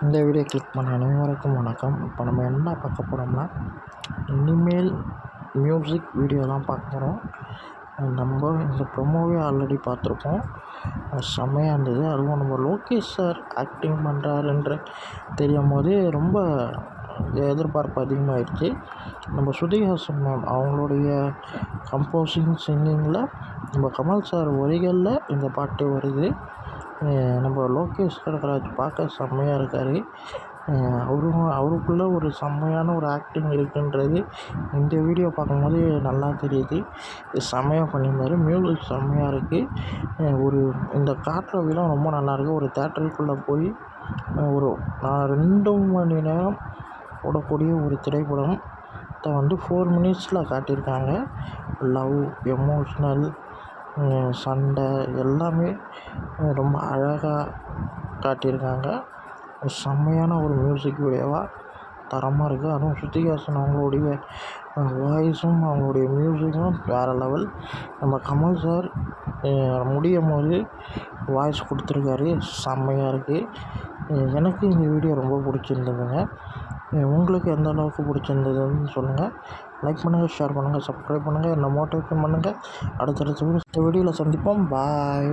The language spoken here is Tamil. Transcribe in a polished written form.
இந்த வீடியோ கிளிக் பண்ண அனைவருக்கும் வணக்கம். இப்போ நம்ம என்ன பார்க்க போகிறோம்னா, இனிமேல் மியூசிக் வீடியோ தான் பார்க்க போகிறோம். நம்ம இந்த ப்ரொமோவே ஆல்ரெடி பார்த்துருக்கோம். செம்மையாக இருந்தது. அதுவும் நம்ம லோகேஷ் சார் ஆக்டிங் பண்ணுறாருன்ற தெரியும் போது ரொம்ப எதிர்பார்ப்பு அதிகமாகிடுச்சு. நம்ம ஸ்ருதிஹாசன் மேம் அவங்களுடைய கம்போசிங் சிங்கிங்கில் நம்ம கமல் சார் வரிகளில் இந்த பாட்டு வருது. நம்ம லோகேஷ் கனகராஜ் பார்க்க செம்மையாக இருக்கார். அவருக்குள்ளே ஒரு செம்மையான ஒரு ஆக்டிங் இருக்குன்றது இந்த வீடியோ பார்க்கும்போது நல்லா தெரியுது. செம்மையாக பண்ணியிருந்தார். மியூசிக் செம்மையாக இருக்குது. இந்த காட்டுற விதம் ரொம்ப நல்லாயிருக்கு. ஒரு தேட்டருக்குள்ளே போய் ஒரு 2 மணி நேரம் ஓடக்கூடிய ஒரு திரைப்படம் வந்து 4 மினிட்ஸில் காட்டியிருக்காங்க. லவ், எமோஷ்னல், சண்டை எல்லாமே ரொம்ப அழகாக காட்டியிருக்காங்க. செம்மையான ஒரு மியூசிக் வீடியோவாக தரமாக இருக்குது. அதுவும் ஸ்ருதிஹாசன் அவங்களுடைய வாய்ஸும் அவங்களுடைய மியூசிக்கும் வேறு லெவல். நம்ம கமல் சார் முடியும் போது வாய்ஸ் கொடுத்துருக்காரு. செம்மையாக இருக்குது. எனக்கு இந்த வீடியோ ரொம்ப பிடிச்சிருந்ததுங்க. உங்களுக்கு எந்த அளவுக்கு பிடிச்சிருந்ததுன்னு சொல்லுங்கள். லைக் பண்ணுங்கள், ஷேர் பண்ணுங்கள், சப்ஸ்கிரைப் பண்ணுங்கள், என்னை மோட்டிவேட் பண்ணுங்கள். அடுத்தடுத்த வீடியோவில் சந்திப்போம். பாய்.